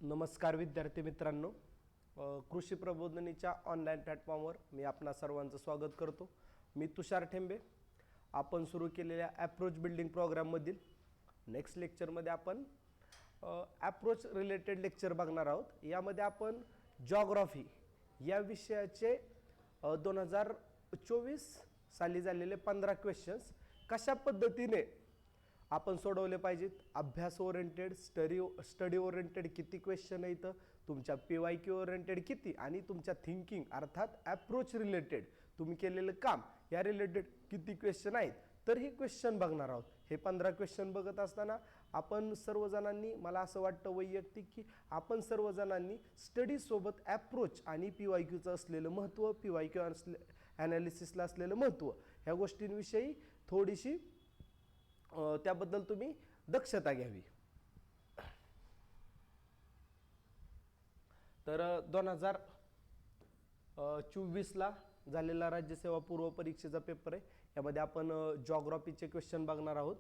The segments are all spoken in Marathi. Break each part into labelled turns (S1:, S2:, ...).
S1: नमस्कार विद्यार्थी मित्रांनो, कृषी प्रबोधिनीच्या ऑनलाईन प्लॅटफॉर्मवर मी आपणा सर्वांचं स्वागत करतो. मी तुषार ठेंबे. आपण सुरू केलेल्या ॲप्रोच बिल्डिंग प्रोग्राममधील नेक्स्ट लेक्चरमध्ये आपण ॲप्रोच रिलेटेड लेक्चर बघणार आहोत. यामध्ये आपण जॉग्राफी या विषयाचे 2024 साली झालेले 15 क्वेश्चन्स कशा पद्धतीने आपण सोडवले पाहिजेत, अभ्यास ओरिएंटेड, स्टडी ओरिएंटेड किती क्वेश्चन आहेत, तुमच्या PYQ ओरिएंटेड किती, आणि तुमच्या थिंकिंग अर्थात ॲप्रोच रिलेटेड तुम्ही केलेलं काम या रिलेटेड किती क्वेश्चन आहेत, तर ही क्वेश्चन बघणार आहोत. हे 15 क्वेश्चन बघत असताना आपण सर्वजणांनी, मला असं वाटतं वैयक्तिक की आपण सर्वजणांनी स्टडीसोबत ॲप्रोच आणि PYQचं असलेलं महत्त्व, PYQ ॲनालिसिसला असलेलं महत्त्व ह्या गोष्टींविषयी थोडीशी त्याबद्दल तुम्ही दक्षता घ्यावी. तर 2024ला झालेला राज्यसेवा पूर्व परीक्षेचा पेपर आहे. यामध्ये आपण जॉग्राफीचे क्वेश्चन बघणार आहोत.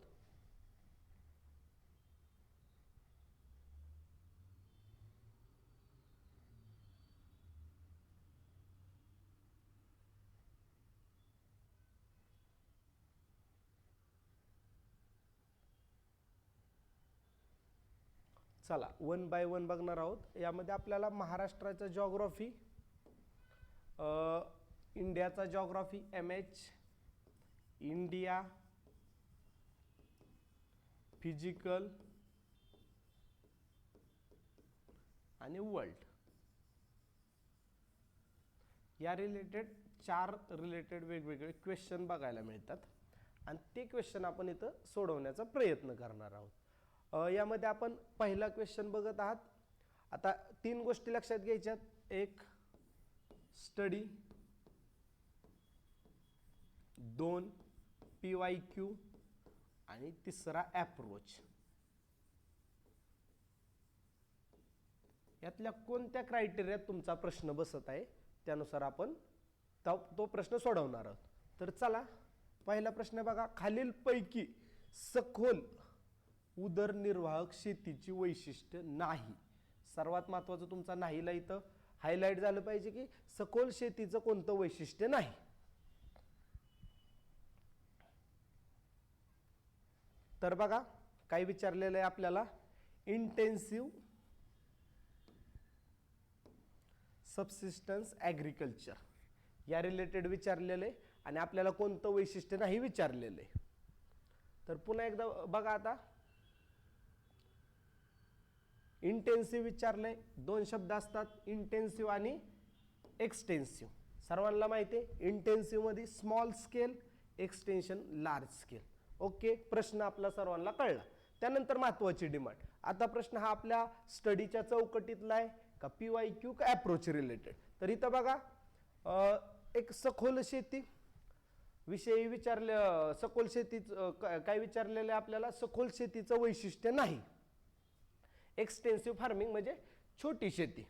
S1: चला, 1 बाय 1 बघणार आहोत. यामध्ये आपल्याला महाराष्ट्राचा जॉग्राफी, इंडियाचा जॉग्राफी MH, इंडिया, फिजिकल आणि वर्ल्ड या रिलेटेड 4 रिलेटेड वेगवेगळे क्वेश्चन बघायला मिळतात आणि ते क्वेश्चन आपण इथं सोडवण्याचा प्रयत्न करणार आहोत. यामध्ये आपण पहिला क्वेश्चन बघत आहात. आता 3 गोष्टी लक्षात घ्यायच्यात. एक स्टडी, 2 PYQ आणि तिसरा ॲप्रोच. यातल्या कोणत्या क्रायटेरियात तुमचा प्रश्न बसत आहे त्यानुसार आपण तो प्रश्न सोडवणार आहोत. तर चला, पहिला प्रश्न बघा. खालीलपैकी सखोल उदरनिर्वाहक शेतीची वैशिष्ट्य नाही. सर्वात महत्त्वाचं तुमचा नाहीला इथं हायलाइट झालं पाहिजे की सखोल शेतीचं कोणतं वैशिष्ट्य नाही. तर बघा काय विचारलेलं आहे आपल्याला. इंटेन्सिव्ह सबसिस्टन्स ॲग्रिकल्चर या रिलेटेड विचारलेलं आहे आणि आपल्याला कोणतं वैशिष्ट्य नाही विचारलेलं आहे. तर पुन्हा एकदा बघा. आता इंटेन्सिव्ह विचारले. 2 शब्द असतात, इंटेन्सिव्ह आणि एक्सटेन्सिव्ह. सर्वांना माहिती आहे इंटेन्सिव्ह मध्ये small scale, extension large scale. Okay, प्रश्न आपला सर्वांना कळला. त्यानंतर महत्त्वाची डिमांड. आता प्रश्न हा आपल्या स्टडीच्या चौकटीतला आहे का PYQ का ॲप्रोच रिलेटेड. तर इथं बघा, एक सखोल शेती विषयी विचारलं. सखोल शेतीचं काय विचारलेलं आहे आपल्याला, सखोल शेतीचं वैशिष्ट्य नाही. एक्सटेन्सिव्ह फार्मिंग म्हणजे छोटी शेती,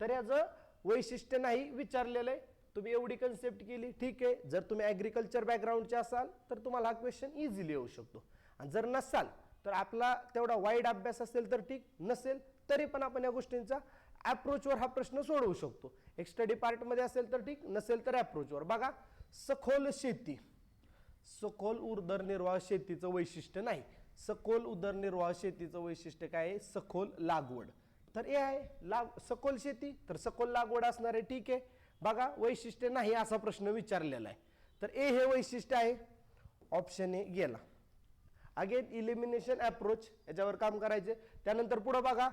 S1: तर याचं वैशिष्ट्य नाही विचारलेलं आहे. तुम्ही एवढी कन्सेप्ट केली, ठीक आहे. जर तुम्ही ॲग्रिकल्चर बॅकग्राऊंडचे असाल तर तुम्हाला हा क्वेश्चन इझिली येऊ शकतो. आणि जर नसाल तर आपला तेवढा वाईड अभ्यास असेल तर ठीक, नसेल तरी पण आपण या गोष्टींचा ॲप्रोचवर हा प्रश्न सोडवू शकतो. एक स्टडी पार्टमध्ये असेल तर ठीक, नसेल तर ॲप्रोचवर. बघा, सखोल शेती, सखोल उदरनिर्वाह शेतीचं वैशिष्ट्य नाही. सखोल उदरनिर्वाह शेतीचं वैशिष्ट्य काय आहे, सखोल लागवड. तर हे आहे सखोल शेती, तर सखोल लागवड असणार आहे. ठीक आहे. बघा, वैशिष्ट्य नाही असा प्रश्न विचारलेला आहे. तर हे वैशिष्ट्य आहे. ऑप्शन ए गेला. अगेन इलिमिनेशन ॲप्रोच याच्यावर काम करायचे. त्यानंतर पुढे बघा,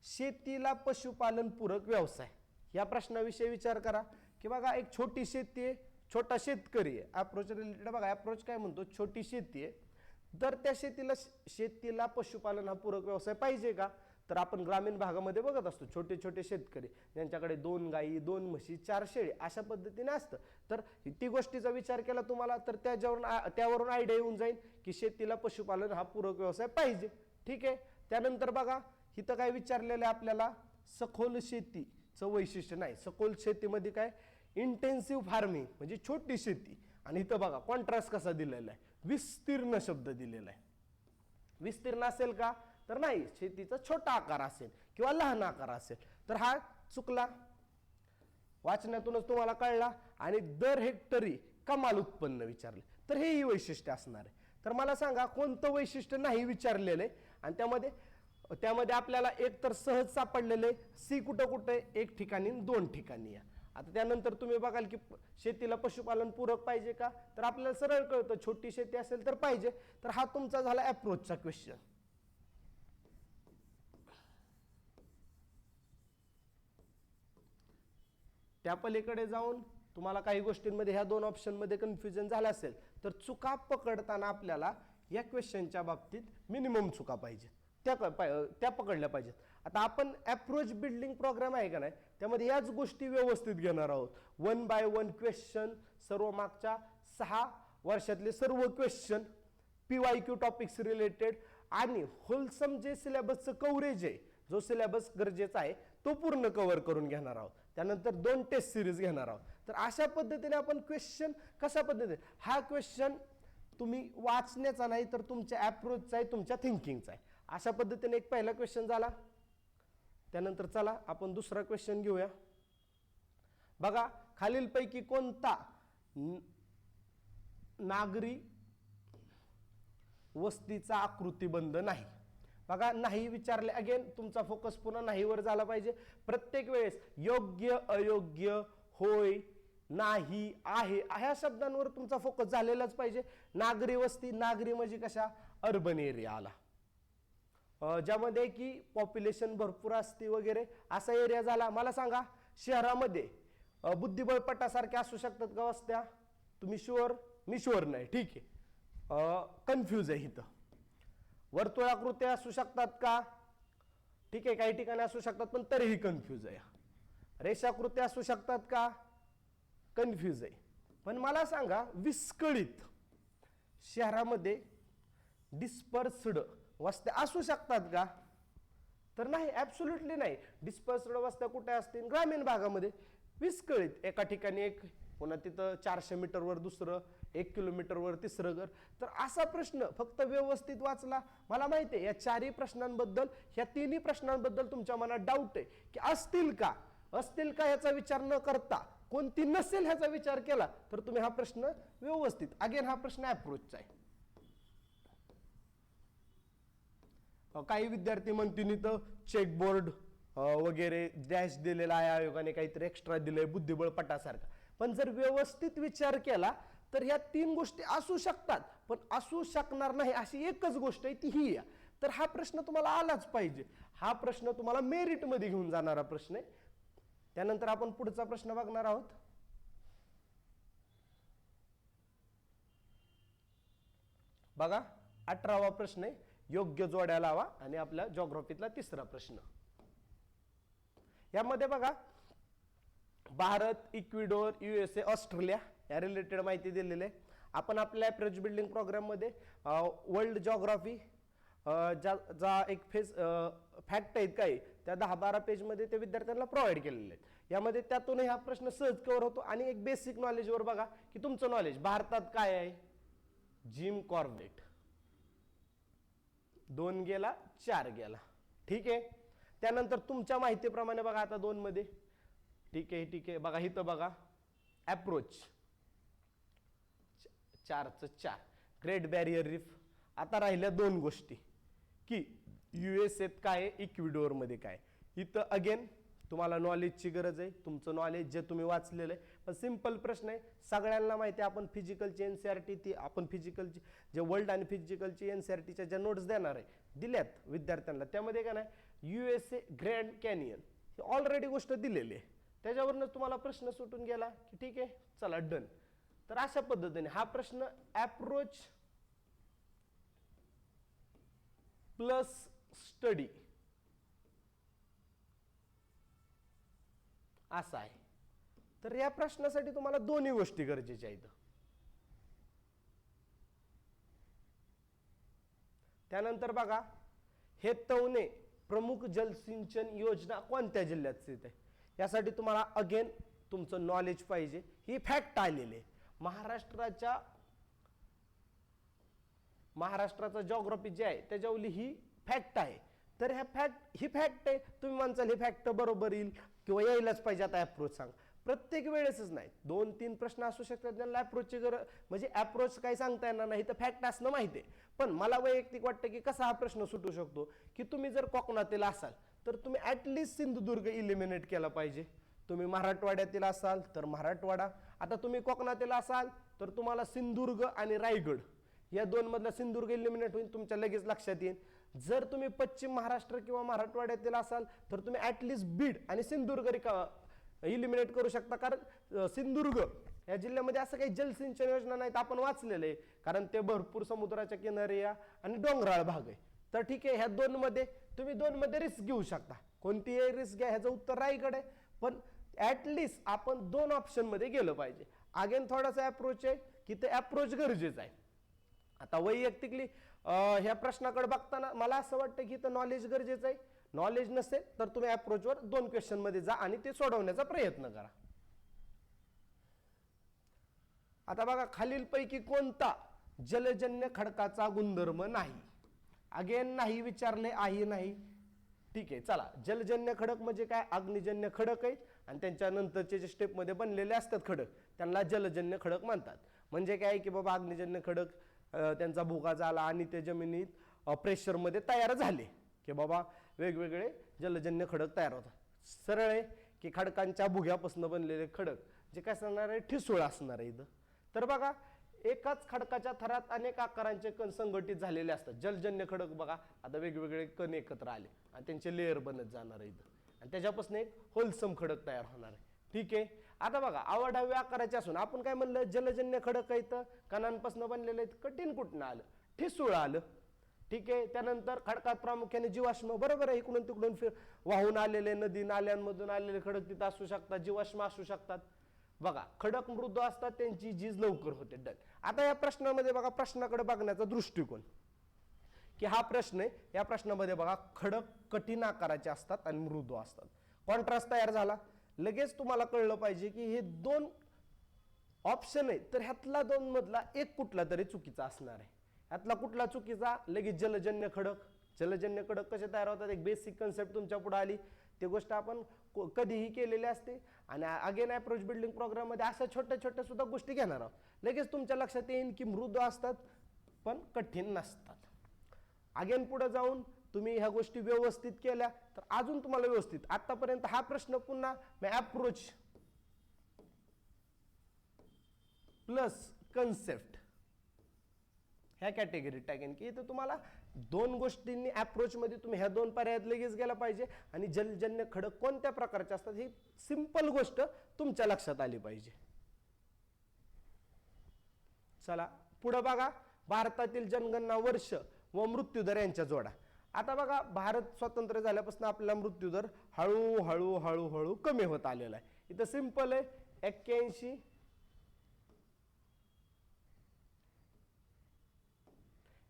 S1: शेतीला पशुपालन पूरक व्यवसाय या प्रश्नाविषयी विचार करा की बघा, एक छोटी शेती आहे, छोटा शेतकरी आहे. ॲप्रोच रिलेटेड बघा, ॲप्रोच काय म्हणतो, छोटी शेती आहे. तर त्या शेतीला पशुपालन हा पूरक व्यवसाय पाहिजे का. तर आपण ग्रामीण भागामध्ये बघत असतो छोटे छोटे शेतकरी ज्यांच्याकडे 2 गायी, 2 म्हशी, 4 शेळी अशा पद्धतीने असतं. तर ती गोष्टीचा विचार केला तुम्हाला तर त्यावरून आयडिया येऊन जाईल की शेतीला पशुपालन हा पूरक व्यवसाय पाहिजे. ठीक आहे. त्यानंतर बघा, इथं काय विचारलेलं आहे आपल्याला, सखोल शेतीचं वैशिष्ट्य नाही. सखोल शेतीमध्ये काय, इंटेन्सिव्ह फार्मिंग म्हणजे छोटी शेती. आणि इथं बघा कॉन्ट्रास्ट कसा दिलेला आहे, विस्तीर्ण शब्द दिलेला आहे. विस्तीर्ण असेल का, तर नाही, शेतीचा छोटा आकार असेल किंवा लहान आकार असेल तर हा चुकला. वाचण्यातूनच तुम्हाला कळला. आणि दर हेक्टरी कमाल उत्पन्न विचारले तर हेही वैशिष्ट्य असणार आहे. तर मला सांगा कोणतं वैशिष्ट्य नाही विचारलेलं आहे आणि त्यामध्ये आपल्याला एक तर सहज सापडलेले सी कुठं कुठे एक ठिकाणी 2 ठिकाणी या. आता त्यानंतर तुम्ही बघाल की शेतीला पशुपालन पूरक पाहिजे का, तर आपल्याला सरळ कळतं छोटी शेती असेल तर पाहिजे. तर हा तुमचा झाला अप्रोचचा क्वेश्चन. त्या पलीकडे जाऊन तुम्हाला काही गोष्टींमध्ये ह्या 2 ऑप्शनमध्ये कन्फ्युजन झालं असेल तर चुका पकडताना आपल्याला या क्वेश्चनच्या बाबतीत मिनिमम चुका पाहिजेत त्या पकडल्या पाहिजेत. आता आपण अप्रोच बिल्डिंग प्रोग्राम आहे का नाही त्यामध्ये याच गोष्टी व्यवस्थित घेणार आहोत. 1 बाय 1 क्वेश्चन, सर्व मागच्या 6 वर्षातले सर्व क्वेश्चन, PYQ टॉपिक्स रिलेटेड आणि होलसम जे सिलेबसचं कव्हरेज आहे, जो सिलेबस गरजेचा आहे तो पूर्ण कव्हर करून घेणार आहोत. त्यानंतर 2 टेस्ट सिरीज घेणार आहोत. तर अशा पद्धतीने आपण क्वेश्चन कशा पद्धतीने, हा क्वेश्चन तुम्ही वाचण्याचा नाही तर तुमच्या अप्रोचचा आहे, तुमच्या थिंकिंगचा आहे. अशा पद्धतीने एक पहिला क्वेश्चन झाला. त्यानंतर चला आपण दुसरा क्वेश्चन घेऊया. बघा, खालीलपैकी कोणता नागरी वस्तीचा आकृतिबंध नाही. बघा, नाही विचारले. अगेन तुमचा फोकस पुन्हा नाहीवर झाला पाहिजे. प्रत्येक वेळेस योग्य, अयोग्य, होय, नाही, आहे ह्या शब्दांवर तुमचा फोकस झालेलाच पाहिजे. नागरी वस्ती, नागरी म्हणजे कशा, अर्बन एरिया आला, ज्यामध्ये की पॉप्युलेशन भरपूर असते वगैरे असा एरिया झाला. मला सांगा शहरामध्ये बुद्धिबळपटासारख्या असू शकतात का वस्त्या? तुम्ही शुअर? मी शुअर नाही. ठीक आहे, कन्फ्यूज आहे इथं. वर्तुळाकृत्या असू शकतात का? ठीक आहे, काही ठिकाणी असू शकतात पण तरीही कन्फ्यूज आहे. रेषाकृत्या असू शकतात का? कन्फ्यूज आहे. पण मला सांगा विस्कळीत शहरामध्ये डिस्पर्स्ड वस्त्या असू शकतात का? तर नाही, ऍब्सोल्युटली नाही. डिस्पर्स्ड वस्त्या कुठे असतील? ग्रामीण भागामध्ये. विस्कळीत, एका ठिकाणी एक, पुन्हा तिथं 400 मीटरवर दुसरं, 1 किलोमीटरवर तिसरं घर. तर असा प्रश्न फक्त व्यवस्थित वाचला. मला माहिती आहे या 4ही प्रश्नांबद्दल, ह्या 3ही प्रश्नांबद्दल तुमच्या मनात डाऊट आहे की असतील का ह्याचा विचार न करता कोणती नसेल ह्याचा विचार केला तर तुम्ही हा प्रश्न व्यवस्थित, अगेन हा प्रश्न अप्रोचचा आहे. काही विद्यार्थी म्हणतील इथं चेकबोर्ड वगैरे डॅश दिलेला आहे, आयोगाने काहीतरी एक्स्ट्रा दिलंय बुद्धिबळपटासारखा. पण जर व्यवस्थित विचार केला तर ह्या 3 गोष्टी असू शकतात, पण असू शकणार नाही अशी एकच गोष्ट आहे ती ही आहे. तर हा प्रश्न तुम्हाला आलाच पाहिजे. हा प्रश्न तुम्हाला मेरिट मध्ये घेऊन जाणारा प्रश्न आहे. त्यानंतर आपण पुढचा प्रश्न बघणार आहोत. बघा, 18वा प्रश्न आहे, योग्य जोड्या लावा. आणि आपल्या जिओग्राफीतला तिसरा प्रश्न. यामध्ये बघा, भारत, इक्वेडोर, USA, ऑस्ट्रेलिया या रिलेटेड माहिती दिलेली आहे. आपण आपल्या अप्रोच बिल्डिंग प्रोग्राम मध्ये वर्ल्ड जिओग्राफी जा एक फेज फॅक्ट आहेत काही त्या 10-12 पेज मध्ये ते विद्यार्थ्यांना प्रोव्हाइड केलेले आहेत. यामध्ये त्यातूनही हा प्रश्न सहज कव्हर होतो. आणि एक बेसिक नॉलेज वर बघा की तुमचं नॉलेज भारतात काय आहे. जिम कॉर्बेट 2 गेला, 4 गेला. ठीक आहे. त्यानंतर तुमच्या माहितीप्रमाणे बघा आता 2 मध्ये. ठीक आहे. बघा इथं बघा अप्रोच 4चं 4 ग्रेट बॅरियर रीफ. आता राहिल्या 2 गोष्टी की USA काय आहे, इक्वेडोर मध्ये काय. इथं अगेन तुम्हाला नॉलेजची गरज आहे. तुमचं नॉलेज जे तुम्ही वाचलेलं आहे. पण सिंपल प्रश्न आहे, सगळ्यांना माहिती आहे. आपण फिजिकलची NCERT ती आपण फिजिकलची जे वर्ल्ड आणि फिजिकलची NCERTच्या ज्या नोट्स देणार आहे दिल्यात विद्यार्थ्यांना, त्यामध्ये काय नाही USA ग्रँड कॅनियन ही ऑलरेडी गोष्ट दिलेली आहे. त्याच्यावरच तुम्हाला प्रश्न सुटून गेला की ठीक आहे चला डन. तर अशा पद्धतीने हा प्रश्न अप्रोच प्लस स्टडी असा आहे. तर या प्रश्नासाठी तुम्हाला दोन्ही गोष्टी गरजेच्या आहेत. त्यानंतर बघा, हे तवने प्रमुख जलसिंचन योजना कोणत्या जिल्ह्यात स्थित आहे. यासाठी तुम्हाला अगेन तुमचं नॉलेज पाहिजे. ही फॅक्ट आलेली आहे. महाराष्ट्राचा जिओग्राफी जे आहे त्याच्यावरली ही फॅक्ट आहे. तर ही फॅक्ट आहे, तुम्ही म्हणसाल ही फॅक्ट बरोबर येईल किंवा यायलाच पाहिजे आता अप्रोच सांग. प्रत्येक वेळेसच नाही, 2-3 प्रश्न असू शकतात ज्यांना अप्रोचची गरज, म्हणजे अप्रोच काही सांगता येणार नाही तर फॅक्ट असणं माहिती आहे. पण मला वैयक्तिक वाटतं की कसा हा प्रश्न सुटू शकतो की तुम्ही जर कोकणातील असाल तर तुम्ही ऍटलिस्ट सिंधुदुर्ग इलिमिनेट केला पाहिजे. तुम्ही मराठवाड्यातील असाल तर मराठवाडा, आता तुम्ही कोकणातील असाल तर तुम्हाला सिंधुदुर्ग आणि रायगड या दोन मधला सिंधुदुर्ग इलिमिनेट होईल, तुमच्या लगेच लक्षात येईल. जर तुम्ही पश्चिम महाराष्ट्र किंवा मराठवाड्यातील असाल तर तुम्ही ऍटलिस्ट बीड आणि सिंधुदुर्ग इलिमिनेट करू शकता, कारण सिंधुदुर्ग या जिल्ह्यामध्ये असं काही जलसिंचन योजना नाहीत, आपण वाचलेलं आहे, कारण ते भरपूर समुद्राच्या किनारी आणि डोंगराळ भाग आहे. तर ठीक आहे, ह्या दोन मध्ये तुम्ही रिस्क घेऊ शकता, कोणतीही रिस्क घ्या, ह्याचं उत्तर रायगड आहे. पण ऍटलिस्ट आपण 2 ऑप्शन मध्ये गेलं पाहिजे. अगेन थोडासा अप्रोच आहे की ते अप्रोच गरजेचं आहे. आता वैयक्तिकली ह्या प्रश्नाकडे बघताना मला असं वाटतं की इथं नॉलेज गरजेचं आहे. नॉलेज नसेल तर तुम्ही अप्रोचवर 2 क्वेश्चन मध्ये जा आणि ते सोडवण्याचा प्रयत्न करा. आता बघा, खालीलपैकी कोणता जलजन्य खडकाचा गुणधर्म नाही? अगेन नाही विचारले, आहे नाही. ठीक आहे, चला, जलजन्य खडक म्हणजे काय? अग्निजन्य खडक आहेत आणि त्यांच्यानंतरचे जे स्टेप मध्ये बनलेले असतात खडक त्यांना जलजन्य खडक म्हणतात. म्हणजे काय की बाबा अग्निजन्य खडक त्यांचा भुगा झाला आणि ते जमिनीत प्रेशर मध्ये तयार झाले की बाबा वेगवेगळे जलजन्य खडक तयार होतात. सरळ आहे की खडकांच्या भुग्यापासून बनलेले खडक जे काय असणार आहे, ठिसूळ असणार आहे. इथं तर बघा, एकाच खडकाच्या थरात अनेक आकारांचे कण संघटित झालेले असतात. जलजन्य खडक बघा, आता वेगवेगळे कण एकत्र आले आणि त्यांचे लेअर बनत जाणार आहे इथं आणि त्याच्यापासून एक होलसम खडक तयार होणार आहे. ठीक आहे, आता बघा, आवडावे आकाराचे असून आपण काय म्हणलं, जलजन्य खडक आहे तर कणांपासून बनलेले आहेत. कठीण कुठनं आलं? ठिसूळ आलं. ठीक आहे, त्यानंतर खडकात प्रामुख्याने जीवाश्म, बरोबर आहे, इकडून तिकडून वाहून आलेले नदी नाल्यांमधून आलेले खडक तिथं असू शकतात, जीवाश्म असू शकतात. बघा, खडक मृदू असतात, त्यांची झीज लवकर होते. डन. आता या प्रश्नामध्ये बघा, प्रश्नाकडे बघण्याचा दृष्टिकोन की हा प्रश्न आहे, या प्रश्नामध्ये बघा, खडक कठीण आकाराचे असतात आणि मृदू असतात. कॉन्ट्रास्ट तयार झाला. लगेच तुम्हाला कळलं पाहिजे की हे 2 ऑप्शन आहेत, तर ह्यातला 2 मधला एक कुठला तरी चुकीचा असणार आहे. ह्यातला कुठला चुकीचा? लगेच जलजन्य खडक. जलजन्य खडक कसे तयार होतात, एक बेसिक कन्सेप्ट तुमच्या पुढे आली. ती गोष्ट आपण कधीही केलेली असते आणि अगेन अप्रोच बिल्डिंग प्रोग्राम मध्ये अशा छोट्या छोट्या सुद्धा गोष्टी घेणार आहोत. लगेच तुमच्या लक्षात येईल की मृदू असतात पण कठीण नसतात. अगेन पुढे जाऊन तुम्ही ह्या गोष्टी व्यवस्थित केल्या तर अजून तुम्हाला व्यवस्थित, आतापर्यंत हा प्रश्न पुन्हा मी अप्रोच प्लस कन्सेप्ट ह्या कॅटेगरीत टाकेन की इथं तुम्हाला 2 गोष्टींनी अप्रोच मध्ये तुम्ही ह्या 2 पर्यायात लगेच गेला पाहिजे आणि जलजन्य खडक कोणत्या प्रकारचे असतात ही सिंपल गोष्ट तुमच्या लक्षात आली पाहिजे. चला पुढे बघा, भारतातील जनगणना वर्ष व मृत्यूदर यांच्या जोडा. आता बघा, भारत स्वतंत्र झाल्यापासून आपला मृत्यूदर हळूहळू हळूहळू कमी होत आलेला आहे. इथं सिंपल आहे, 81,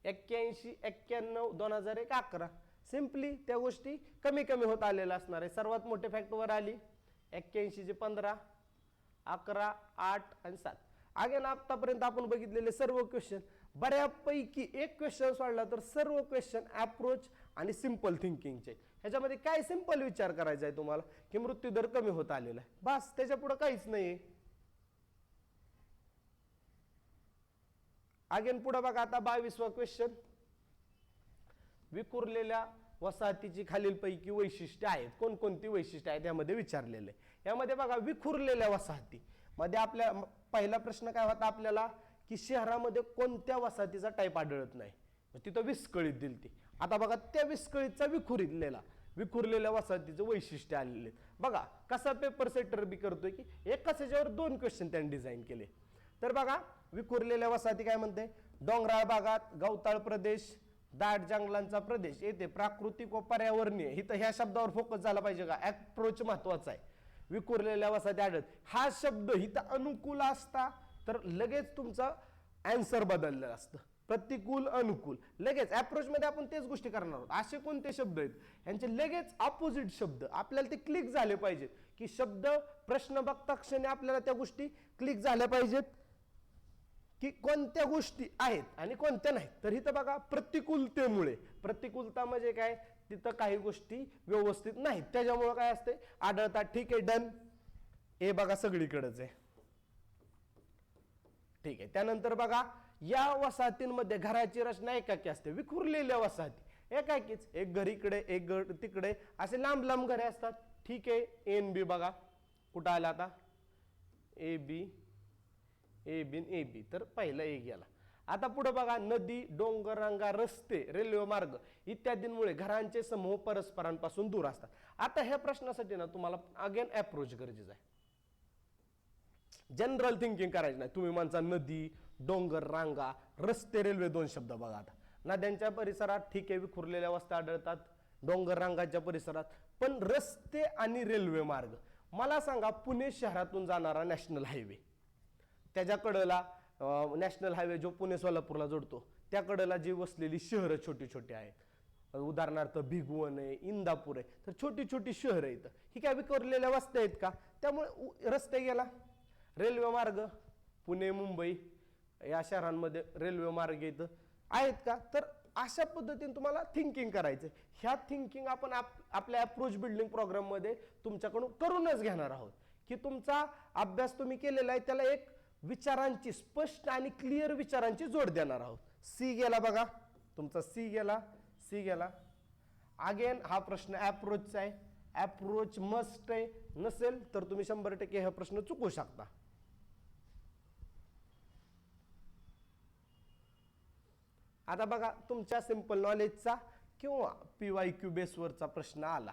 S1: 91, 2001, 11. सिंपली त्या गोष्टी कमी कमी होत आलेल्या असणार आहे. सर्वात मोठे फॅक्टवर आली 81 चे 15, 11, 8 आणि 7. अगेन आतापर्यंत आपण बघितलेले सर्व क्वेश्चन बऱ्यापैकी एक क्वेश्चन सोडला तर सर्व क्वेश्चन अप्रोच आणि सिंपल थिंकिंगचे. ह्याच्यामध्ये काय सिंपल विचार करायचा आहे तुम्हाला की मृत्यूदर कमी होत आलेला आहे, बस, त्याच्या पुढे काहीच नाही. अगेन पुढे बघा, आता 22वा क्वेश्चन, विखुरलेल्या वसाहतीची खालीलपैकी वैशिष्ट्ये आहेत. कोणकोणती वैशिष्ट्ये आहेत यामध्ये विचारलेले. यामध्ये बघा, विखुरलेल्या वसाहती मध्ये आपल्या पहिला प्रश्न काय होता आपल्याला की शहरामध्ये कोणत्या वसाहतीचा टाईप आढळत नाही, तिथं विस्कळीत दिलती. आता बघा, त्या विस्कळीतचा विखुरलेल्या वसाहतीचं वैशिष्ट्य आलेले. बघा कसा पेपर सेटर बी करतोय की एकाच ह्याच्यावर 2 क्वेश्चन त्यांनी डिझाईन केले. तर बघा, विखुरलेल्या वसाहती काय म्हणते, डोंगराळ भागात, गवताळ प्रदेश, दाट जंगलांचा प्रदेश येथे प्राकृतिक व पर्यावरणीय, इथं ह्या शब्दावर फोकस झाला पाहिजे का, अप्रोच महत्वाचा आहे. विखुरलेल्या वसाहती आढळत, हा शब्द इथं अनुकूल असता तर लगेच तुमचा आन्सर बदललेला असतं. प्रतिकूल, अनुकूल, लगेच अप्रोच मध्ये आपण तेच गोष्टी करणार आहोत. असे कोणते शब्द आहेत यांचे लगेच ऑपोजिट शब्द आपल्याला ते क्लिक झाले पाहिजेत की शब्द प्रश्न बघता क्षणी आपल्याला त्या गोष्टी क्लिक झाल्या पाहिजेत. की कोणत्या गोष्टी आहेत आणि कोणत्या नाहीत. तर इथं बघा प्रतिकूलतेमुळे, प्रतिकूलता म्हणजे काय, तिथं काही गोष्टी व्यवस्थित नाहीत त्याच्यामुळे काय असते आढळतात. ठीक आहे, डन. हे बघा सगळीकडेच आहे. ठीक आहे. त्यानंतर बघा या वसाहतींमध्ये घराची रचना एकाकी असते. विखुरलेल्या वसाहती एकाकीच, एक घर इकडे एक घर तिकडे असे लांब लांब घरे असतात. ठीक आहे. एन बी बघा कुठं आला आता, A B A B A B, तर पहिला ए गेला. आता पुढे बघा नदी, डोंगररांगा, रस्ते, रेल्वे मार्ग इत्यादींमुळे घरांचे समूह परस्परांपासून दूर असतात. आता ह्या प्रश्नासाठी ना तुम्हाला अगेन अप्रोच गरजेचं आहे. जनरल थिंकिंग करायची नाही. तुम्ही म्हणता नदी, डोंगर, रांगा, रस्ते, रेल्वे, दोन शब्द बघा. आता नद्यांच्या परिसरात ठीक आहे विखुरलेल्या वस्त्या आढळतात, डोंगर रांगाच्या परिसरात, पण रस्ते आणि रेल्वे मार्ग, मला सांगा पुणे शहरातून जाणारा नॅशनल हायवे, त्याच्याकडेला नॅशनल हायवे जो पुणे सोलापूरला जोडतो, त्याकडेला जी वसलेली शहरं छोटी छोटी आहेत, उदाहरणार्थ भिगवण आहे, इंदापूर आहे, तर छोटी छोटी शहरं आहेत, ही काय विखुरलेल्या वस्त्या आहेत का? त्यामुळे रस्ते गेला. रेल्वे मार्ग, पुणे मुंबई या शहरांमध्ये रेल्वे मार्ग आहेत का? तर अशा पद्धतीने तुम्हाला थिंकिंग करायचं. ह्या थिंकिंग आपण आपल्या अप्रोच बिल्डिंग प्रोग्राममध्ये तुमच्याकडून करूनच घेणार आहोत, की तुमचा अभ्यास तुम्ही केलेला आहे त्याला एक विचारांची, स्पष्ट आणि क्लिअर विचारांची जोड देणार आहोत. सी गेला बघा तुमचा, सी गेला, सी गेला. अगेन हा प्रश्न अप्रोचचा आहे, अप्रोच मस्ट आहे, नसेल तर तुम्ही 100% हा प्रश्न चुकू शकता. आता बघा तुमच्या सिंपल नॉलेजचा किंवा PYQ बेसवरचा प्रश्न आला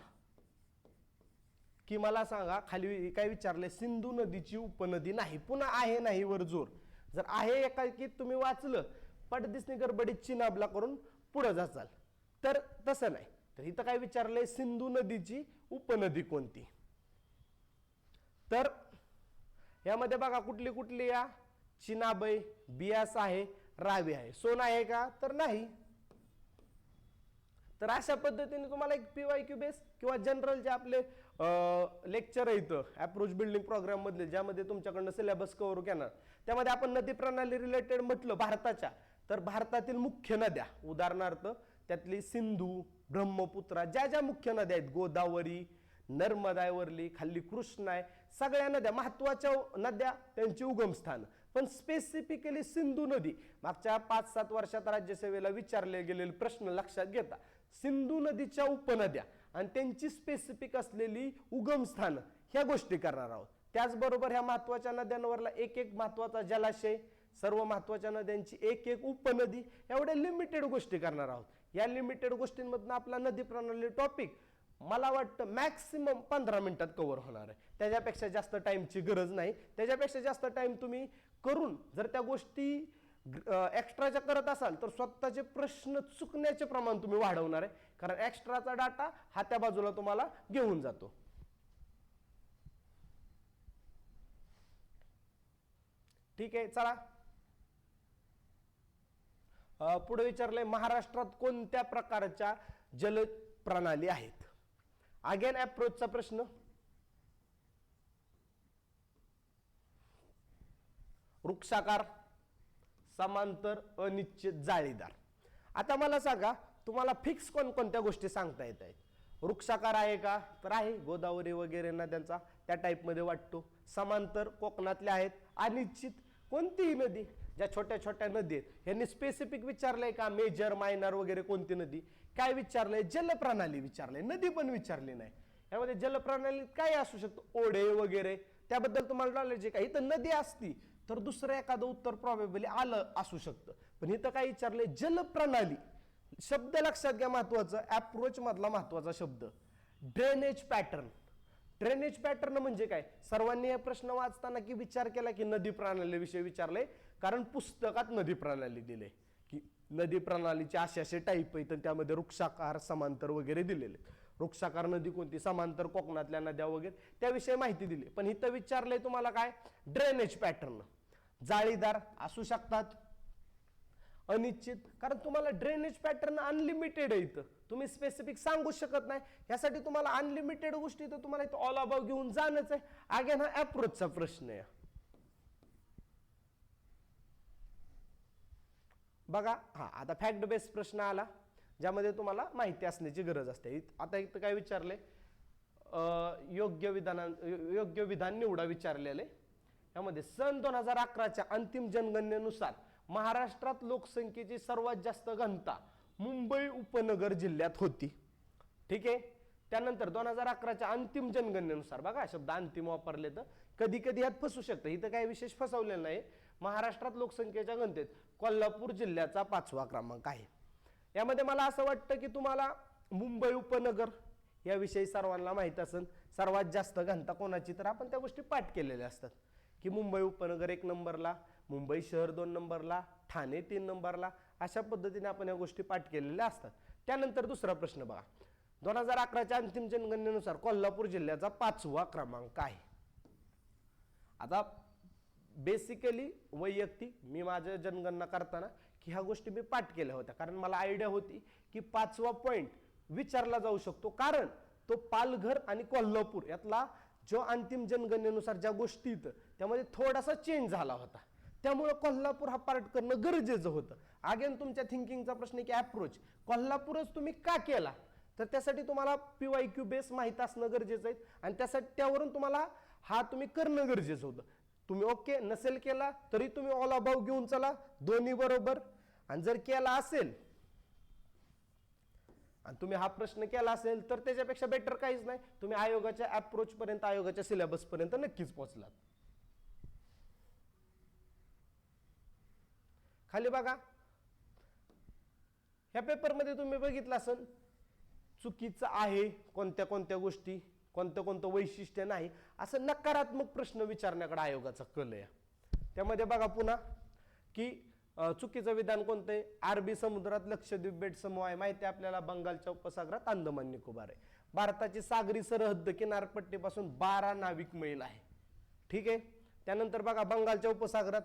S1: की मला सांगा, खाली काय विचारले, सिंधू नदीची उपनदी नाही, पुन्हा आहे नाही वर जोर. जर आहे एकाकी तुम्ही वाचलं, पटदिसनी गडबडीत चिनाबला करून पुढे जाचाल, तर तसं नाही. तर इथं काय विचारलंय, सिंधू नदीची उपनदी कोणती? तर यामध्ये बघा कुठली कुठली या, चिनाब आहे, बियास आहे, रावी आहे. सोन आहे का? तर नाही. तर अशा पद्धतीने तुम्हाला एक PYQ बेस किंवा जनरल जे आपले लेक्चर आहे इथं अप्रोच बिल्डिंग प्रोग्राम मधले, ज्यामध्ये तुमच्याकडनं सिलेबस कव्हर करणार, त्यामध्ये आपण नदी प्रणाली रिलेटेड म्हटलं भारताच्या, तर भारतातील मुख्य नद्या, उदाहरणार्थ त्यातली सिंधू, ब्रह्मपुत्रा, ज्या ज्या मुख्य नद्या आहेत, गोदावरी, नर्मदा, वरली, खाली कृष्णा आहे, सगळ्या नद्या महत्वाच्या नद्या, त्यांची उगमस्थान. पण स्पेसिफिकली सिंधू नदी मागच्या 5-7 वर्षात राज्यसेवेला विचारले गेलेले प्रश्न लक्षात घेता सिंधू नदीच्या उपनद्या आणि त्यांची स्पेसिफिक असलेली उगमस्थान ह्या गोष्टी करणार आहोत. त्याचबरोबर ह्या महत्वाच्या नद्यांवरला एक एक महत्वाचा जलाशय, सर्व महत्वाच्या नद्यांची एक एक उपनदी, एवढ्या लिमिटेड गोष्टी करणार आहोत. या लिमिटेड गोष्टींमधून आपला नदी प्रणाली टॉपिक मला वाटतं मॅक्सिमम 15 मिनिटात कव्हर होणार आहे. त्याच्यापेक्षा जास्त टाइमची गरज नाही. त्याच्यापेक्षा जास्त टाइम तुम्ही करून जर त्या गोष्टी एक्स्ट्राच्या करत असाल तर स्वतःचे प्रश्न चुकण्याचे प्रमाण तुम्ही वाढवणार आहे, कारण एक्स्ट्राचा डाटा हा त्या बाजूला तुम्हाला घेऊन जातो. ठीक आहे, चला पुढे विचारलंय, महाराष्ट्रात कोणत्या प्रकारच्या जल प्रणाली आहेत? अगेन अप्रोचचा प्रश्न. वृक्षाकार, समांतर, अनिश्चित, जाळीदार. आता मला सांगा तुम्हाला फिक्स कोणकोणत्या गोष्टी सांगता येत आहेत? वृक्षाकार आहे का? तर आहे, गोदावरी वगैरे नद्यांचा त्या टाइप मध्ये वाटतो. समांतर कोकणातल्या आहेत. अनिश्चित कोणतीही नदी, ज्या छोट्या छोट्या नदी आहेत, यांनी स्पेसिफिक विचारलंय का मेजर मायनर वगैरे कोणती नदी? काय विचारलंय? जलप्रणाली विचारलंय, नदी पण विचारली नाही. यामध्ये जलप्रणालीत काय असू शकतो? ओढे वगैरे, त्याबद्दल तुम्हाला नॉलेज आहे का? इथं नदी असती तर दुसरं एखादं उत्तर प्रॉबेबली आलं असू शकतं, पण इथं काय विचारलंय? जलप्रणाली. शब्द लक्षात घ्या महत्वाचं, अप्रोच मधला महत्वाचा शब्द, ड्रेनेज पॅटर्न. ड्रेनेज पॅटर्न म्हणजे काय? सर्वांनी हे प्रश्न वाचताना की विचार केला की नदी प्रणाली विषयी विचारले, कारण पुस्तकात नदी प्रणाली दिले की नदी प्रणालीचे असे असे टाईप आहेत, त्यामध्ये वृक्षाकार, समांतर वगैरे दिलेले. वृक्षाकार नदी कोणती, समांतर कोकणातल्या नद्या वगैरे त्याविषयी माहिती दिली. पण इथं विचारलंय तुम्हाला काय? Drainage pattern. जाळीदार असू शकतात, अनिश्चित, कारण तुम्हाला ड्रेनेज पॅटर्न अनलिमिटेड आहे, इथं तुम्ही स्पेसिफिक सांगू शकत नाही. यासाठी तुम्हाला अनलिमिटेड गोष्टी तर तुम्हाला इथं ऑल अबाउट घेऊन जाणंच आहे. अगेन हा अप्रोचचा प्रश्न आहे. बघा हा आता फॅक्ट बेस्ड प्रश्न आला ज्यामध्ये तुम्हाला माहिती असण्याची गरज असते. आता इथं काय विचारले, योग्य विधान निवडा विचारलेले. यामध्ये सन 2011च्या अंतिम जनगणनेनुसार महाराष्ट्रात लोकसंख्येची सर्वात जास्त घनता मुंबई उपनगर जिल्ह्यात होती. ठीक आहे. त्यानंतर 2011च्या अंतिम जनगणनेनुसार, बघा शब्द अंतिम वापरले तर कधी कधी यात फसू शकतं, इथं काही विशेष फसवलेलं नाही. महाराष्ट्रात लोकसंख्येच्या घनतेत कोल्हापूर जिल्ह्याचा 5वा क्रमांक आहे. यामध्ये मला असं वाटतं की तुम्हाला मुंबई उपनगर याविषयी सर्वांना माहित असेल. सर्वात जास्त घनता कोणाची, तर आपण त्या गोष्टी पाठ केलेल्या असतात की मुंबई उपनगर 1 नंबरला, मुंबई शहर 2 नंबरला, ठाणे 3 नंबरला, अशा पद्धतीने आपण या गोष्टी पाठ केलेल्या असतात. त्यानंतर दुसरा प्रश्न बघा, 2011च्या अंतिम जनगणनेनुसार कोल्हापूर जिल्ह्याचा 5वा क्रमांक आहे. आता बेसिकली वैयक्तिक मी माझ्या जनगणना करताना की ह्या गोष्टी मी पाठ केल्या होत्या, कारण मला आयडिया होती की 5वा पॉइंट विचारला जाऊ शकतो, कारण तो पालघर आणि कोल्हापूर यातला जो अंतिम जनगणनेनुसार ज्या गोष्टी येतं त्यामध्ये थोडासा चेंज झाला होता. त्यामुळे कोल्हापूर हा पार्ट करणं गरजेचं होतं. अगेन तुमच्या थिंकिंगचा प्रश्न की अप्रोच कोल्हापूरच तुम्ही का केला, तर त्यासाठी तुम्हाला PYQ बेस माहित असणं गरजेचं आहे आणि त्यावरून तुम्हाला हा तुम्ही करणं गरजेचं होतं. तुम्ही ओके नसेल केला तरी तुम्ही ऑल अबाव घेऊन चला, दोन्ही बरोबर. आणि जर केला असेल आणि तुम्ही हा प्रश्न केला असेल तर त्याच्यापेक्षा बेटर काहीच नाही, तुम्ही आयोगाच्या अप्रोच पर्यंत, आयोगाच्या सिलेबस पर्यंत नक्कीच पोहोचलात. खाली बघा, ह्या पेपरमध्ये तुम्ही बघितलं असेल चुकीचं आहे कोणत्या कोणत्या गोष्टी, कोणतं वैशिष्ट्य नाही, असं नकारात्मक प्रश्न विचारण्याकडे आयोगाचा कल आहे. त्यामध्ये बघा पुन्हा की चुकीचं विधान कोणतं आहे, अरबी समुद्रात लक्षद्वीप बेट समूह आहे, माहिती आहे आपल्याला, बंगालच्या उपसागरात अंदमान निकोबार आहे. भारताची सागरी सरहद्द किनारपट्टीपासून 12 नाविक मैल आहे. ठीक आहे. त्यानंतर बघा बंगालच्या उपसागरात,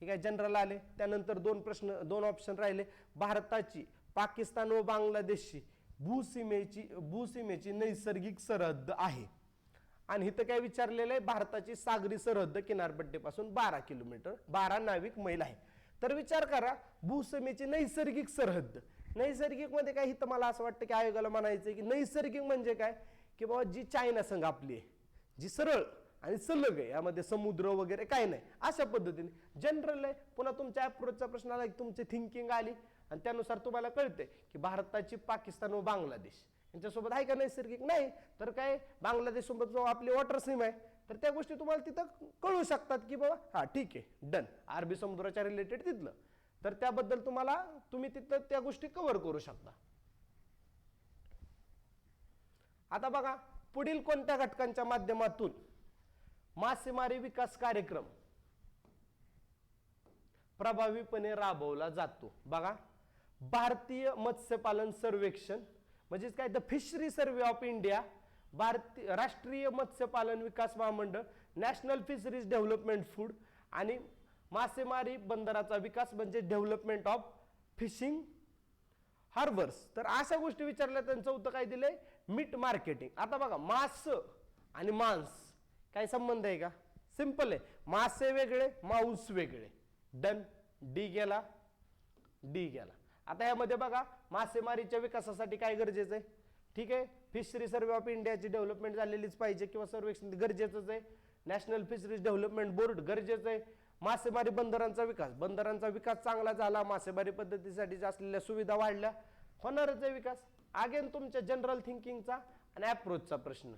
S1: हे काय जनरल आले. त्यानंतर दोन ऑप्शन राहिले, भारताची पाकिस्तान व बांगलादेशची भूसीमेची नैसर्गिक सरहद्द आहे. आणि इथं काय विचारलेलं आहे, भारताची सागरी सरहद्द किनारपट्टीपासून 12 नाविक मैल आहे. तर विचार करा, भूसीमेची नैसर्गिक सरहद्द, नैसर्गिक मध्ये काय, इथं मला असं वाटतं की आयोगाला म्हणायचं की नैसर्गिक म्हणजे काय, की बाबा जी चायना संघ आपली आहे, जी सरळ आणि सलग आहे, यामध्ये समुद्र वगैरे काय नाही, अशा पद्धतीने जनरल आहे. पुन्हा तुमच्या अप्रोचचा प्रश्न आला की तुमची थिंकिंग आली आणि त्यानुसार तुम्हाला कळते की भारताची पाकिस्तान व बांगलादेश यांच्यासोबत आहे का नैसर्गिक, नाही तर काय बांगलादेश सोबत जो आपली वॉटर सीम आहे, तर त्या गोष्टी तुम्हाला तिथं कळू शकतात की बाबा हा ठीक आहे डन, अरबी समुद्राच्या रिलेटेड तिथलं, तर त्याबद्दल तुम्ही तिथं त्या गोष्टी कव्हर करू शकता. आता बघा, पुढील कोणत्या घटकांच्या माध्यमातून मासेमारी विकास कार्यक्रम प्रभावीपणे राबवला जातो. बघा, भारतीय मत्स्यपालन सर्वेक्षण म्हणजे काय, the fishery survey of India, राष्ट्रीय मत्स्यपालन विकास महामंडळ, नॅशनल फिशरीज डेव्हलपमेंट फूड आणि मासेमारी बंदराचा विकास म्हणजे डेव्हलपमेंट ऑफ फिशिंग हार्बर्स. तर अशा गोष्टी विचारल्या. त्यांचं उत्तर काय दिलंय, मीट मार्केटिंग. आता बघा, मांस आणि मांस काय संबंध आहे का, सिंपल आहे, मासे वेगळे मांस वेगळे, डन, डी गेला. आता यामध्ये बघा, मासेमारीच्या विकासासाठी काय गरजेचं आहे, ठीक आहे, फिशरी सर्वे ऑफ इंडियाची डेव्हलपमेंट झालेलीच पाहिजे किंवा सर्वेक्षण गरजेचंच आहे, नॅशनल फिशरीज डेव्हलपमेंट बोर्ड गरजेचं आहे, मासेमारी बंदरांचा विकास चांगला झाला, मासेमारी पद्धतीसाठी असलेल्या सुविधा वाढल्या, होणारच आहे विकास. अगेन तुमच्या जनरल थिंकिंगचा आणि अप्रोचचा प्रश्न.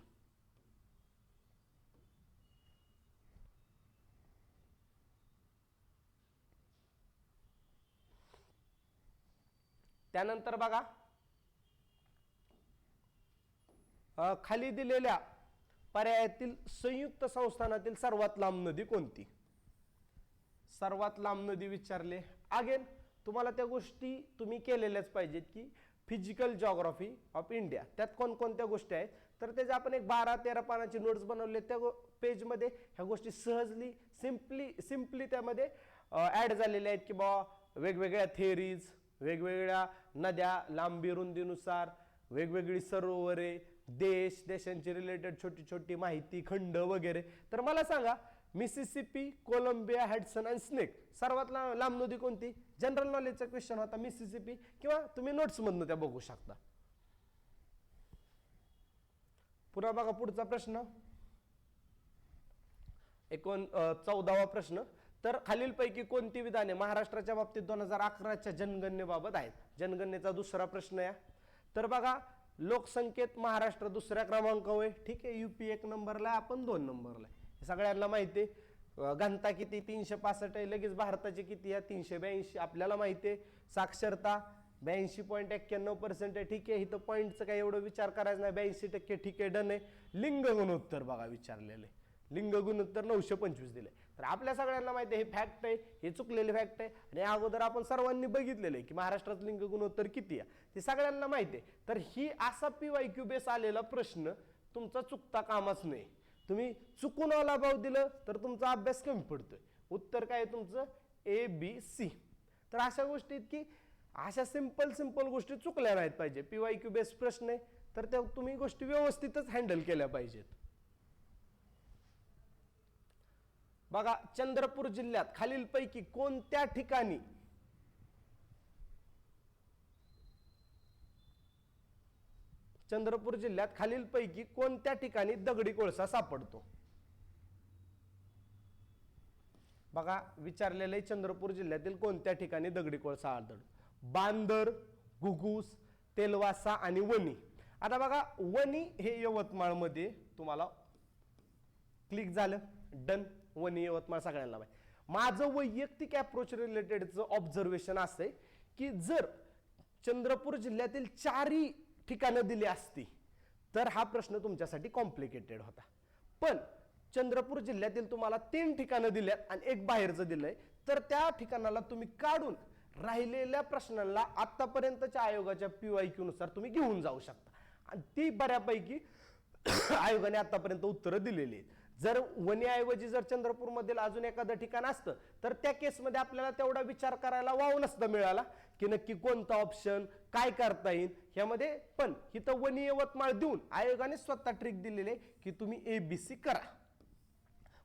S1: त्यानंतर बघा, खाली दिलेल्या पर्यायातील संयुक्त संस्थानातील सर्वात लांब नदी कोणती, सर्वात लांब नदी विचारले. अगेन तुम्हाला त्या गोष्टी तुम्ही केलेल्याच पाहिजेत की फिजिकल जिओग्राफी ऑफ इंडिया, त्यात कोणकोणत्या गोष्टी आहेत, तर त्याचे आपण एक 12-13 पानाची नोट्स बनवले. त्या पेजमध्ये ह्या गोष्टी सहजली सिम्पली त्यामध्ये ऍड झालेल्या आहेत की बाबा वेगवेगळ्या थेअरीज, वेगवेगळ्या नद्या, लांबी रुंदीनुसार, वेगवेगळी सरोवरे, देशांची रिलेटेड छोटी छोटी माहिती, खंड वगैरे. तर मला सांगा, मिसिसिपी, कोलंबिया, हॅडसन आणि स्नेक. सर्वात लांब नदी कोणती? जनरल नॉलेजचा क्वेश्चन होता, मिसिसिपी, किंवा तुम्ही नोट्स मधून त्या बघू शकता. पुन्हा बघा पुढचा प्रश्न, 14वा प्रश्न. तर खालीलपैकी कोणती विधाने महाराष्ट्राच्या बाबतीत 2011च्या जनगणनेबाबत आहेत? जनगणनेचा दुसरा प्रश्न आहे. तर बघा, लोकसंख्येत महाराष्ट्र दुसऱ्या क्रमांकावर आहे. ठीक आहे, युपी 1 नंबरला, आपण 2 नंबरला आहे. सगळ्यांना माहिती आहे. घनता किती? 365 आहे. लगेच भारताची किती आहे? 382. आपल्याला माहिती आहे. साक्षरता 82.91% आहे. ठीक आहे, इथं पॉईंटचं काही एवढं विचार करायचं नाही. 82%. ठीक आहे, डन आहे. लिंग गुणोत्तर बघा विचारलेलं आहे. लिंग गुणोत्तर 925 दिले. तर आपल्या सगळ्यांना माहिती आहे हे फॅक्ट आहे, हे चुकलेले फॅक्ट आहे. आणि अगोदर आपण सर्वांनी बघितलेलं आहे की महाराष्ट्रात लिंग गुणोत्तर किती आहे ते सगळ्यांना माहिती आहे. तर ही असा PYQ बेस आलेला प्रश्न तुमचा चुकता कामाच नाही. तुम्ही चुकून अलाभाव दिलं तर तुमचा अभ्यास कमी पडतोय. उत्तर काय आहे तुमचं? ABC. तर अशा गोष्टी की अशा सिंपल गोष्टी चुकल्या नाहीत पाहिजे. PYQ बेस प्रश्न आहे तर त्या तुम्ही गोष्टी व्यवस्थितच हँडल केल्या पाहिजेत. बघा, चंद्रपूर जिल्ह्यात खालीलपैकी कोणत्या ठिकाणी दगडी कोळसा सापडतो? बघा विचारलेले चंद्रपूर जिल्ह्यातील कोणत्या ठिकाणी दगडी कोळसा आढळतो? बांदर, घुगुस, तेलवासा आणि वणी. आता बघा, वणी हे यवतमाळमध्ये तुम्हाला क्लिक झालं, डन. वणी यवतमाळ सगळ्यांना माहिती. माझं वैयक्तिक अप्रोच रिलेटेडचं ऑब्झर्वेशन असं आहे की जर चंद्रपूर जिल्ह्यातील 4 ठिकाणं दिली असती तर हा प्रश्न तुमच्यासाठी कॉम्प्लिकेटेड होता. पण चंद्रपूर जिल्ह्यातील तुम्हाला 3 ठिकाणं दिल्यात आणि एक बाहेरचं दिलंय, तर त्या ठिकाणाला तुम्ही काढून राहिलेल्या प्रश्नांना आतापर्यंतच्या आयोगाच्या PYQ नुसार तुम्ही घेऊन जाऊ शकता. आणि ती बऱ्यापैकी आयोगाने आतापर्यंत उत्तरं दिलेली आहेत. जर वणीऐवजी जर चंद्रपूर मधील अजून एखादं ठिकाण असतं तर त्या केसमध्ये आपल्याला तेवढा विचार करायला वाव नसता मिळाला की नक्की कोणता ऑप्शन काय करता येईल ह्यामध्ये. पण इथं वणी यवतमाळ देऊन आयोगाने स्वतः ट्रिक दिलेले की तुम्ही ABC करा.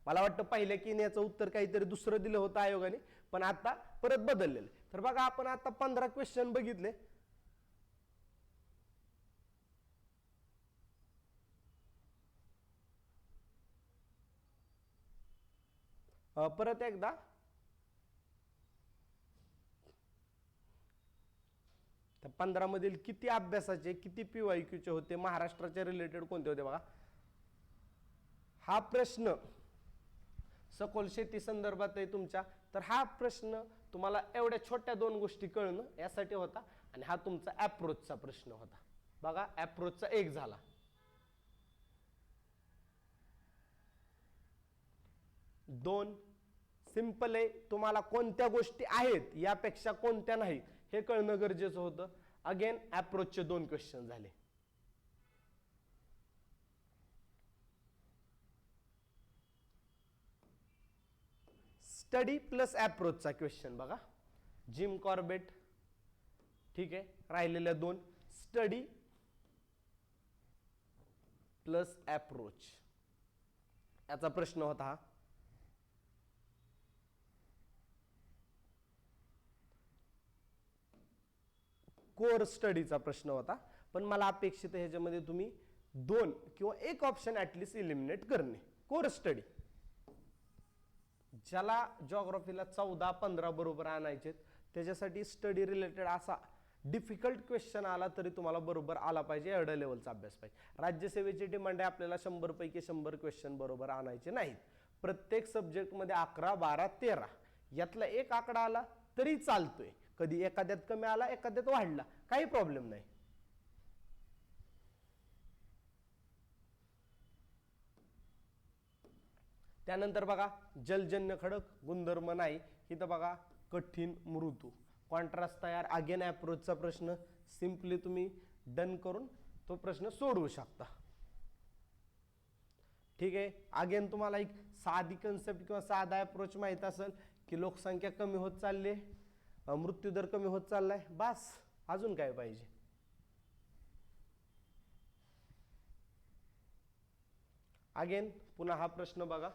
S1: मला वाटतं पहिल्या की याचं उत्तर काहीतरी दुसरं दिलं होतं आयोगाने, पण आता परत बदललेलं. तर बघा, आपण आता 15 क्वेश्चन बघितले. परत एकदा त्या 15 मधील किती अभ्यासाचे, किती PYQचे होते, महाराष्ट्राच्या रिलेटेड कोणते होते? बघा, हा प्रश्न सखोल शेती संदर्भात आहे तुमच्या. तर हा प्रश्न तुम्हाला एवढ्या छोट्या 2 गोष्टी कळणं यासाठी होता. आणि हा तुमचा अप्रोचचा प्रश्न होता. बघा, अप्रोचचा 1 झाला. 2 सिंपल आहे. तुम्हाला कोणत्या गोष्टी आहेत यापेक्षा कोणत्या नाही हे कळणं गरजेचं होतं. अगेन अप्रोचचे 2 क्वेश्चन झाले. स्टडी प्लस अप्रोचचा क्वेश्चन बघा, जिम कॉर्बेट. ठीक आहे, राहिलेल्या 2 स्टडी प्लस अप्रोच याचा प्रश्न होता हा. कोर स्टडीचा प्रश्न होता, पण मला अपेक्षित आहे ह्याच्यामध्ये तुम्ही 2 किंवा 1 ऑप्शन ऍटलीस्ट इलिमिनेट करणे. कोर स्टडी, ज्याला जिओग्राफीला 14-15 बरोबर आणायचे त्याच्यासाठी स्टडी रिलेटेड असा डिफिकल्ट क्वेश्चन आला तरी तुम्हाला बरोबर आला पाहिजे. एवढ्या लेवलचा अभ्यास पाहिजे. राज्यसेवेची डिमांड आहे आपल्याला 100 पैकी 100 क्वेश्चन बरोबर आणायचे नाहीत. प्रत्येक सब्जेक्टमध्ये 11, 12, 13 यातला 1 आकडा आला तरी चालतोय. कधी एखाद्यात कमी आला, एखाद्यात वाढला, काही प्रॉब्लेम नाही. त्यानंतर बघा, जलजन्य खडक गुणधर्म नाही. इथं बघा, कठीण मृदू कॉन्ट्रास्ट तयार. अगेन अप्रोचचा प्रश्न, सिंपली तुम्ही डन करून तो प्रश्न सोडवू शकता. ठीक आहे, अगेन तुम्हाला एक साधी कन्सेप्ट किंवा साधा अप्रोच माहित असेल की लोकसंख्या कमी होत चालली, मृत्यूदर कमी होत चाललाय, बस अजून काय पाहिजे. अगेन पुन्हा हा प्रश्न बघा,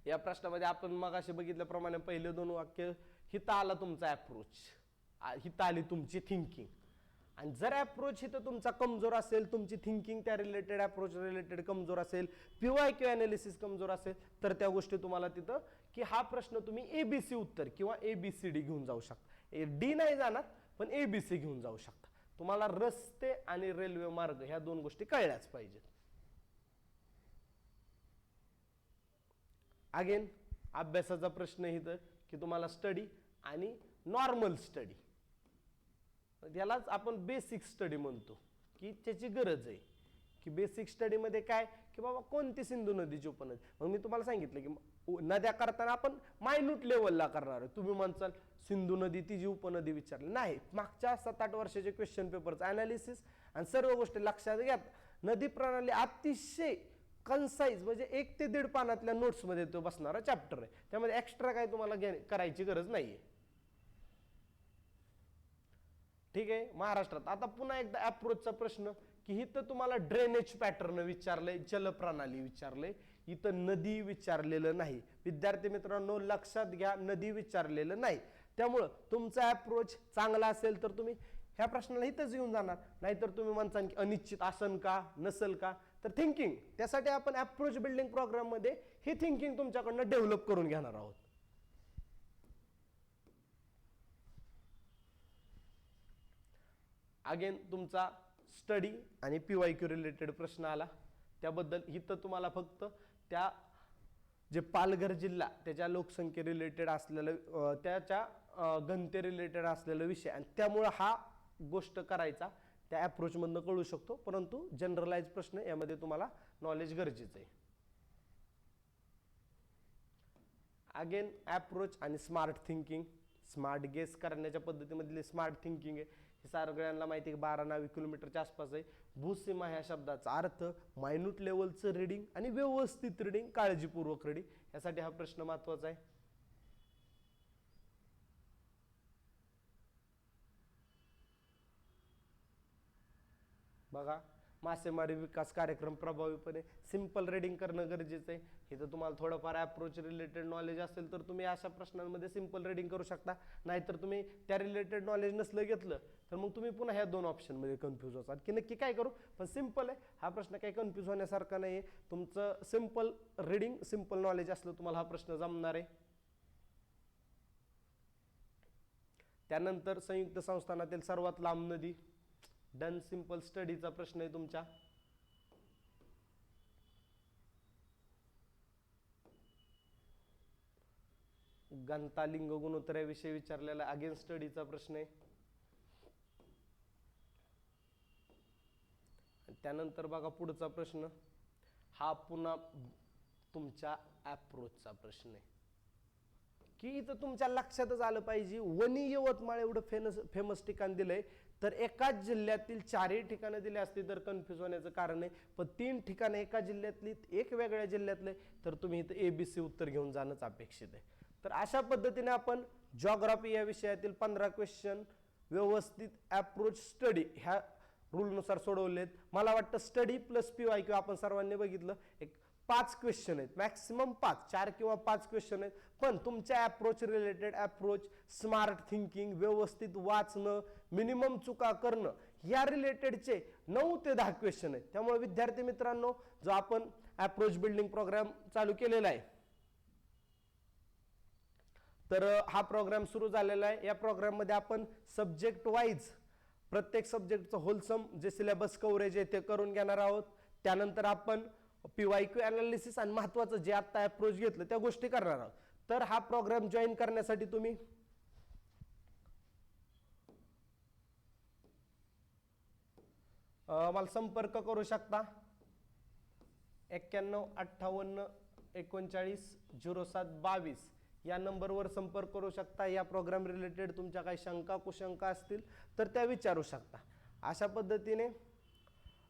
S1: या प्रश्नामध्ये आपण मगाशी बघितल्याप्रमाणे पहिले दोन वाक्य, हिता आला तुमचा अप्रोच, हिता आली तुमची थिंकिंग. आणि जर अप्रोच इथं तुमचा कमजोर असेल, तुमची थिंकिंग त्या रिलेटेड अप्रोच रिलेटेड कमजोर असेल, PYQ अनालिसिस कमजोर असेल, तर त्या गोष्टी तुम्हाला तिथं की हा प्रश्न तुम्ही ABC उत्तर किंवा ABCD घेऊन जाऊ शकता. डी नाही जाणार पण ABC घेऊन जाऊ शकता. तुम्हाला रस्ते आणि रेल्वे मार्ग ह्या दोन गोष्टी कळल्याच पाहिजेत. अगेन अभ्यासाचा प्रश्न इथं की तुम्हाला स्टडी आणि नॉर्मल स्टडी, यालाच आपण बेसिक स्टडी म्हणतो की त्याची गरज आहे. की बेसिक स्टडीमध्ये काय की बाबा कोणती सिंधू नदीची उपनदी. मग मी तुम्हाला सांगितलं की नद्या करताना आपण मायन्यूट लेवलला करणार आहे. तुम्ही म्हणसाल सिंधू नदी तिची उपनदी विचारली नाही, मागच्या 7-8 वर्षाचे क्वेश्चन पेपरचं अनालिसिस आणि सर्व गोष्टी लक्षात घ्या. नदी प्रणाली अतिशय कन्साइज म्हणजे 1 ते 1.5 पानातल्या नोट्समध्ये तो बसणारा चॅप्टर आहे. त्यामध्ये एक्स्ट्रा काय तुम्हाला करायची गरज नाहीये. ठीक आहे. महाराष्ट्रात आता पुन्हा एकदा अप्रोचचा प्रश्न की इथं तुम्हाला ड्रेनेज पॅटर्न विचारलंय, जलप्रणाली विचारलंय, इथं नदी विचारलेलं नाही. विद्यार्थी मित्रांनो लक्षात घ्या, नदी विचारलेलं नाही. त्यामुळं तुमचा अप्रोच चांगला असेल तर तुम्ही ह्या प्रश्नाला इथंच येऊन जाणार, नाहीतर तुम्ही म्हणता की अनिश्चित असन का नसल का. तर थिंकिंग त्यासाठी आपण अप्रोच बिल्डिंग प्रोग्राम मध्ये ही थिंकिंग तुमच्याकडनं डेव्हलप करून घेणार आहोत. अगेन तुमचा स्टडी आणि PYQ रिलेटेड प्रश्न आला, त्याबद्दल इथं तुम्हाला फक्त त्या जे पालघर जिल्हा त्याच्या लोकसंख्ये रिलेटेड असलेलं, त्याच्या घनते रिलेटेड असलेला विषय, आणि त्यामुळे हा गोष्ट करायचा त्या अप्रोच मधनं कळू शकतो. परंतु जनरलाइज प्रश्न यामध्ये तुम्हाला नॉलेज गरजेचं आहे. अगेन अप्रोच आणि स्मार्ट थिंकिंग, स्मार्ट गेस करण्याच्या पद्धतीमधली स्मार्ट थिंकिंग आहे. हे सगळ्यांना माहिती आहे 12 किलोमीटरच्या आसपास आहे. भूसीमा ह्या शब्दाचा अर्थ मायन्यूट लेवलचं रिडिंग आणि व्यवस्थित रिडिंग, काळजीपूर्वक रिडिंग, यासाठी हा प्रश्न महत्वाचा आहे. बघा, मासेमारी विकास कार्यक्रम प्रभावीपणे सिंपल रीडिंग करणं गरजेचं आहे. इथं तुम्हाला थोडंफार अप्रोच रिलेटेड नॉलेज असेल तर तुम्ही अशा प्रश्नांमध्ये सिंपल रीडिंग करू शकता. नाहीतर तुम्ही त्या रिलेटेड नॉलेज नसलं घेतलं तर मग तुम्ही पुन्हा ह्या दोन ऑप्शनमध्ये कन्फ्यूज होतात की नक्की काय करू. पण सिंपल आहे हा प्रश्न, काही कन्फ्यूज होण्यासारखा नाही आहे. तुमचं सिंपल रीडिंग, सिंपल नॉलेज असलं तुम्हाला हा प्रश्न जमणार आहे. त्यानंतर संयुक्त संस्थानातील सर्वात लांब नदी, डन सिंपल स्टडीचा प्रश्न आहे तुमच्या. घनता लिंग गुणोत्तराविषयी विचारलेला अगेन स्टडीचा प्रश्न आहे. त्यानंतर बघा पुढचा प्रश्न, हा पुन्हा तुमच्या अप्रोचचा प्रश्न आहे की इथं तुमच्या लक्षातच आलं पाहिजे, वणी यवतमाळ एवढं फेमस ठिकाण दिलंय, तर एकाच जिल्ह्यातील 4ही ठिकाणं दिली असती तर कन्फ्यूज होण्याचं कारण आहे. पण 3 ठिकाणं एका जिल्ह्यातली, एक वेगळ्या जिल्ह्यातले, तर तुम्ही इथं ABC उत्तर घेऊन जाणंच अपेक्षित आहे. तर अशा पद्धतीने आपण जॉग्राफी या विषयातील 15 क्वेश्चन व्यवस्थित अप्रोच स्टडी ह्या रूलनुसार सोडवलेत. मला वाटतं स्टडी प्लस PYQ आपण सर्वांनी बघितलं, एक 5 क्वेश्चन आहेत, मॅक्सिमम 5, 4 किंवा 5 क्वेश्चन आहेत. पण तुमच्या approach related, approach, smart thinking, व्यवस्थित वाचणं, मिनिमम चुका करणं, या रिलेटेडचे 9 ते 10 क्वेश्चन आहेत. त्यामुळे विद्यार्थी मित्रांनो, जो आपण अप्रोच बिल्डिंग प्रोग्राम चालू केलेला आहे, तर हा प्रोग्राम सुरू झालेला आहे. या प्रोग्राम मध्ये आपण सब्जेक्ट वाईज प्रत्येक सब्जेक्टचं होलसम जे सिलेबस कव्हरेज आहे ते करून घेणार आहोत. त्यानंतर आपण PYQ अनालिसिस आणि महत्वाचं जे आता अप्रोच घेतलं त्या गोष्टी करणार आहोत. तर हा प्रोग्राम जॉईन करण्यासाठी तुम्ही मला संपर्क करू शकता. 91 58 39 07 22 या नंबरवर संपर्क करू शकता. या प्रोग्राम रिलेटेड तुमच्या काही शंका कुशंका असतील तर त्या विचारू शकता. अशा पद्धतीने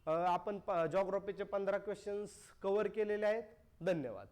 S1: आपण जॉग्राफीचे 15 क्वेश्चन्स कव्हर केलेले आहेत. धन्यवाद.